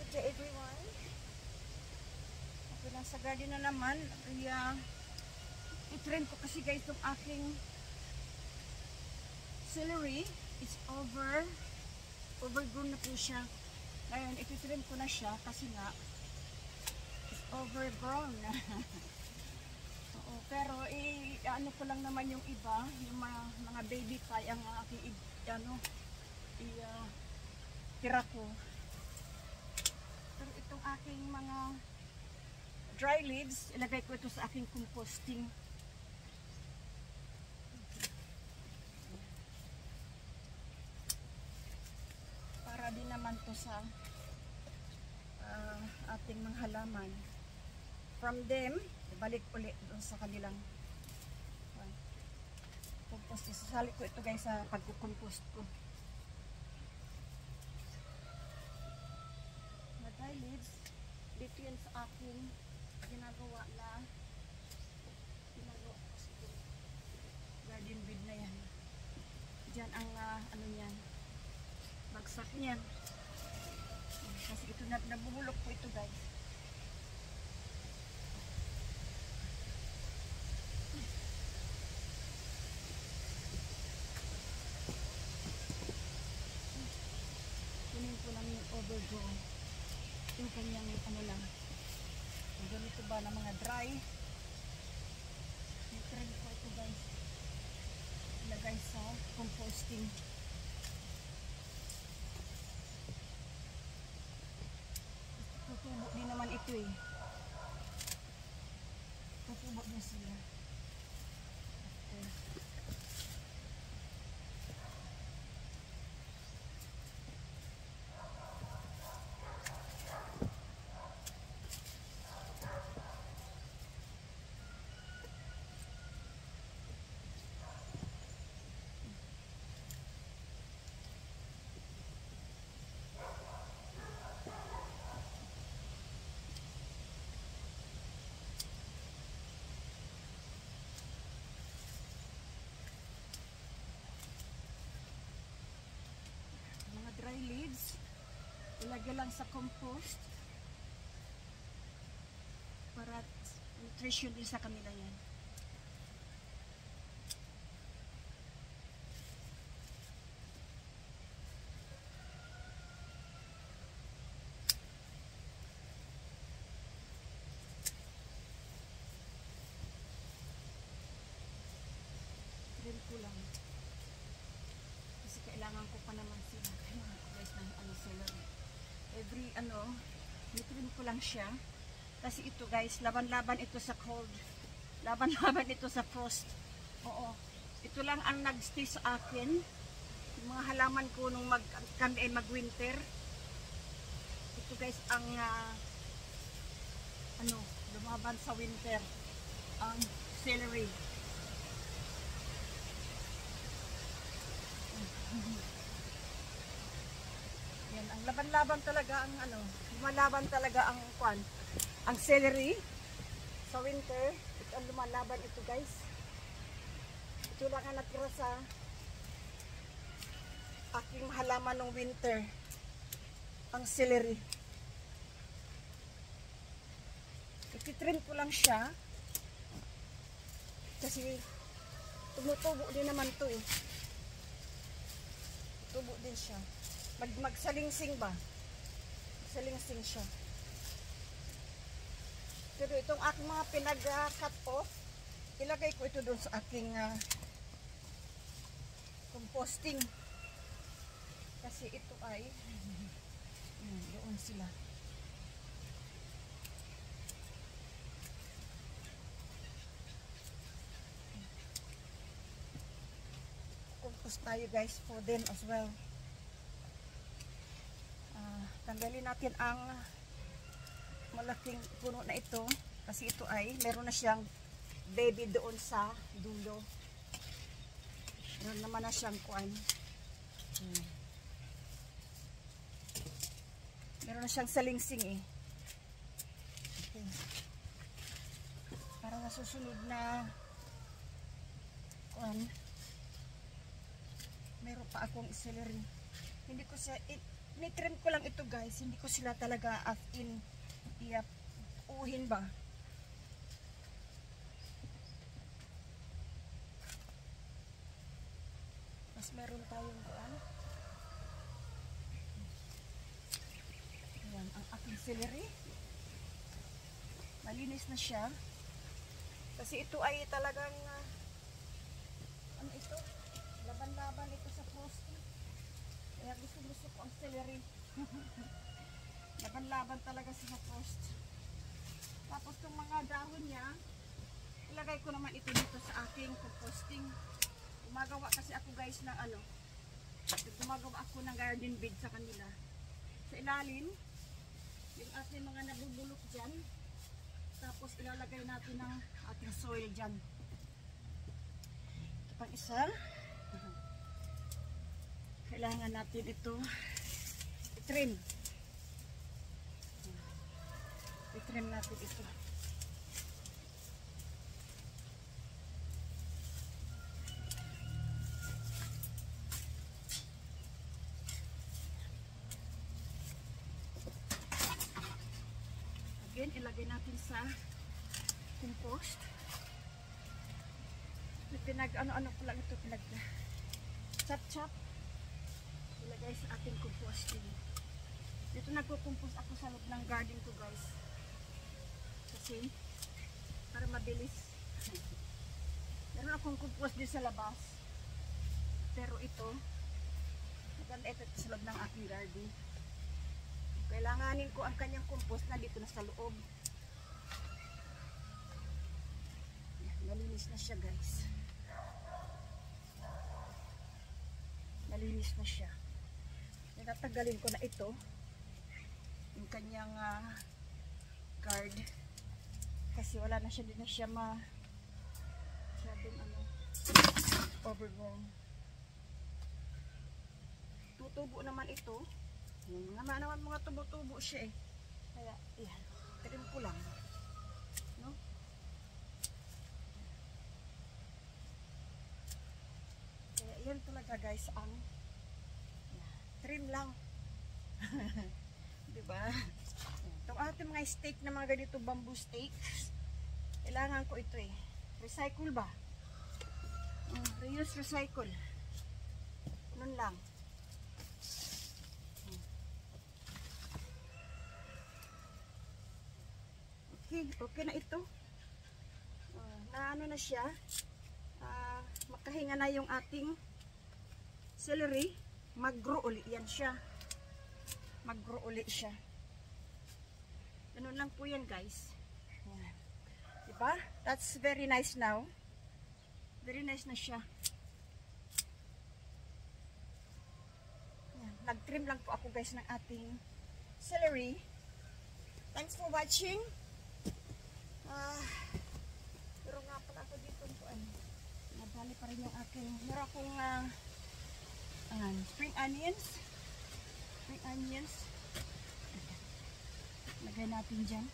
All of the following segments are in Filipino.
Good day everyone. Ako lang sa garden na naman. I-trim ko kasi guys itong aking celery. It's overgrown na po siya. Ngayon, i-trim ko na siya kasi nga it's overgrown. Oo, pero ano ko lang naman yung iba, yung mga baby pie ang aking tira ko. Pero itong aking mga dry leaves, ilagay ko ito sa aking composting. Para din naman to sa ating mga halaman. From them, balik ulit doon sa kanilang compost. Isasali ko ito guys sa pagkukompost ko. Dry leaves, dito yan sa akin ginagawa ko sa garden bed na yan. Diyan ang ano yan, bagsak niyan. Kasi ito nabubulok po ito guys. Kunin ko lang yung overgrown. Yung kanyang ano lang. Yung ganito ba na mga dry. I-trim ko ito guys. Ilagay sa composting. Tutubo din naman ito eh. Tutubo din sila. Okay. Dry leaves, ilagay lang sa compost para nutrition din sa kanila yan. Trim ko lang kasi kailangan ko pa naman sila. Guys, ng celery. Every nitrim ko lang siya. Kasi ito guys, laban-laban ito sa cold. Laban-laban ito sa frost. Oo. Ito lang ang nagstay sa akin. Yung mga halaman ko nung kami ay mag-winter. Ito guys ang lumaban sa winter. Ang celery. Yan, ang laban-laban talaga ang lumalaban talaga ang celery sa winter. Ito ang lumalaban ito guys. Ito lang ang natira sa aking halaman ng winter, ang celery. Ititrim ko lang siya kasi tumutubo din naman to eh. Tubo din siya. Magsalingsing ba? Magsalingsing siya. Pero itong aking mga pinag-cut off, ilagay ko ito doon sa aking composting. Kasi ito ay doon sila. Compost tayo guys for them as well. Tanggalin natin ang malaking puno na ito kasi ito ay meron na siyang baby doon sa dulo. Meron naman na siyang meron na siyang salingsing eh. Okay. Para sa susunod na meron pa akong celery. Hindi ko siya Tinitrim ko lang ito guys, hindi ko sila talaga as in uhin ba. Mas meron tayong doon. Ayan, ang aking celery. Malinis na siya. Kasi ito ay talagang ano ito? Laban-laban ito sa frosting. Kaya gusto ko ang celery. Laban-laban talaga sa frost. Tapos itong mga dahon niya, ilagay ko naman ito dito sa aking composting. Gumagawa kasi ako guys ng ano, gumagawa ako ng garden bed sa kanila. Sa ilalim, yung ating mga nabubulok dyan. Tapos ilalagay natin ng ating soil dyan. Ito pang isa. Kailangan natin ito i-trim. I-trim natin ito. Again, ilagay natin sa compost. Ano-ano ko lang ito chop-chop. Ilagay sa ating composting. Dito nagko-compose ako sa loob ng garden ko guys. Kasi para mabilis. Meron akong compost din sa labas. Pero ito maganda ito sa loob ng aking garden. Kailanganin ko ang kanyang compost na dito na sa loob. Malinis na siya guys. Malinis na siya. Natanggalin ko na ito. Yung kanyang guard. Kasi wala na siya, din na siya masyadong overgrown. Tutubo naman ito. Yung mga tubo-tubo siya eh. Kaya, yan. Trim ko lang. No? Kaya, yan talaga guys ang trim lang. Diba? Itong ating mga steak na mga ganito bamboo steaks, kailangan ko ito eh. Recycle ba? Reuse, recycle. Nun lang. Okay na ito. Na ano na siya. Makahinga na yung ating celery. Mag-grow uli yan siya. Mag-grow uli siya. Ganun lang po yan guys. Yan. Diba? That's very nice now. Very nice na siya. Yan. Nag-trim lang po ako guys ng ating celery. Thanks for watching. Pero nga pala ako dito po nabali pa rin yung aking meron akong spring onions lagay natin dyan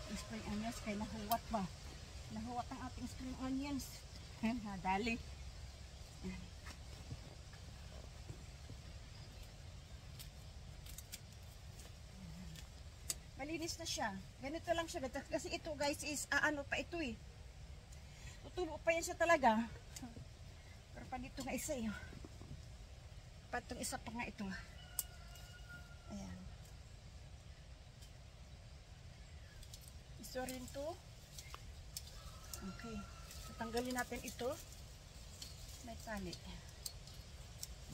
yung spring onions kaya nahuwat ang ating spring onions nadali. Malinis na siya. Ganito lang siya. Kasi ito guys is, ano pa ito eh. Tutubo pa yan siya talaga. Pero pa dito nga isa eh. Pa itong isa pa nga ito. Ayan. Iso rin to. Okay. Tatanggalin natin ito. May tali.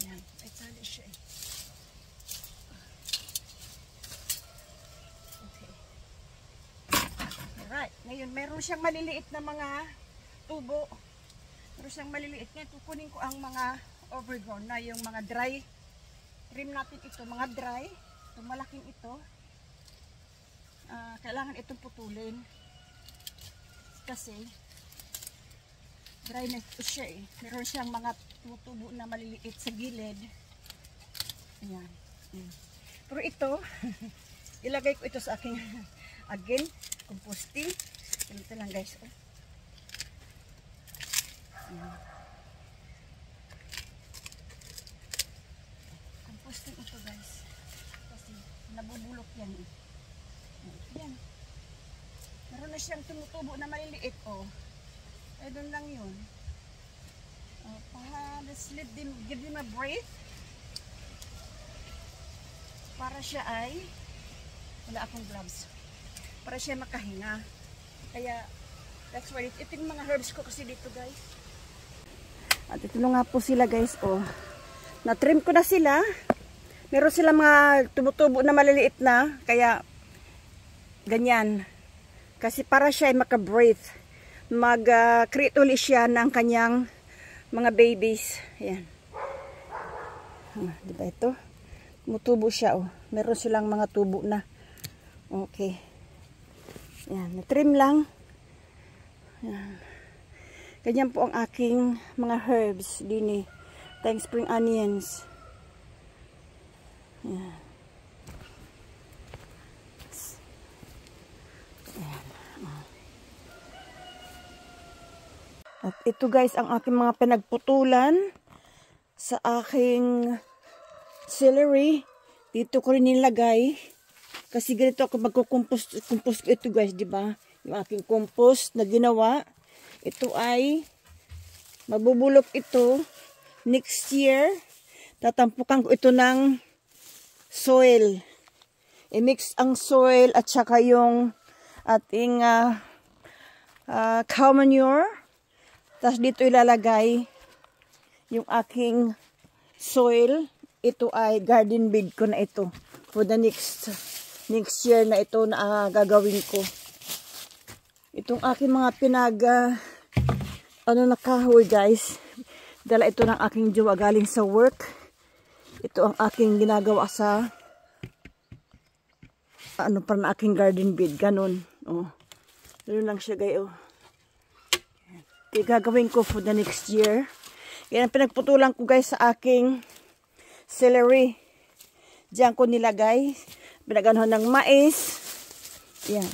Ayan. May tali siya eh. Alright, ngayon meron siyang maliliit na mga tubo. Meron siyang maliliit. Ngayon kukunin ko ang mga overgrown na yung mga dry. Trim natin ito, mga dry. Itong malaking ito. Kailangan itong putulin. Kasi dry na ito siya eh. Meron siyang mga tubo na maliliit sa gilid. Ayan. Pero ito, ilagay ko ito sa aking again, composting. Ganito lang guys. Composting ito guys. Mabubulok yan. Yan. Meron na siyang tumutubo na maliliit, oh. Eh, doon lang yun. Let's give them a break. Para siya ay, wala akong gloves. Para siya makahinga. Kaya, that's why, ito yung mga herbs ko kasi dito, guys. At ito na nga po sila, guys, oh. Na-trim ko na sila. Meron sila mga tumutubo na maliliit na. Kaya, ganyan. Kasi para siya ay maka-breathe. Mag-create ulit siya ng kanyang mga babies. Ayan. Diba ito? Tumutubo siya, oh. Meron silang mga tubo na. Okay. Ayan. Na-trim lang. Ayan. Ganyan po ang aking mga herbs din eh. Thanks spring onions. Ayan. Ayan. At ito guys ang aking mga pinagputulan sa aking celery. Dito ko rin nilagay. Kasi ganito ako magkukompost ko ito guys, di ba? Yung aking compost na ginawa. Ito ay mabubulok ito next year. Tatampukan ko ito ng soil. I-mix ang soil at saka yung ating cow manure. Tapos dito ilalagay yung aking soil. Ito ay garden bed ko na ito. For the next year na ito na gagawin ko. Itong aking mga na kahoy guys. Dala ito ng aking jowa galing sa work. Ito ang aking ginagawa sa para na aking garden bed. Ganon. Oh. Ganon lang siya guys. Oh. Ito gagawin ko for the next year. Yan ang pinagputulan ko guys sa aking celery. Diyan ko nilagay. Pinaganohan ng mais. Yan.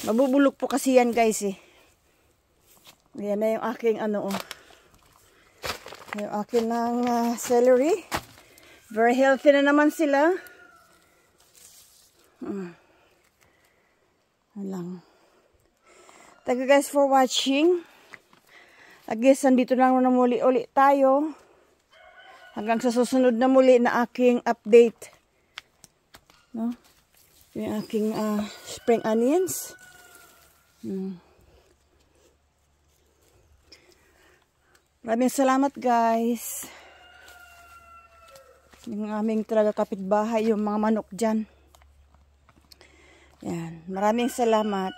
Mabubulok po kasi yan guys eh. Yan na yung aking yung aking ng celery. Very healthy na naman sila. Lang. Thank you guys for watching. I guess nandito lang na muli tayo. Hanggang sa susunod na muli na aking update. No? Yung aking spring onions. Maraming salamat guys. Yung aming talaga kapitbahay, yung mga manok dyan. Yan. Maraming salamat.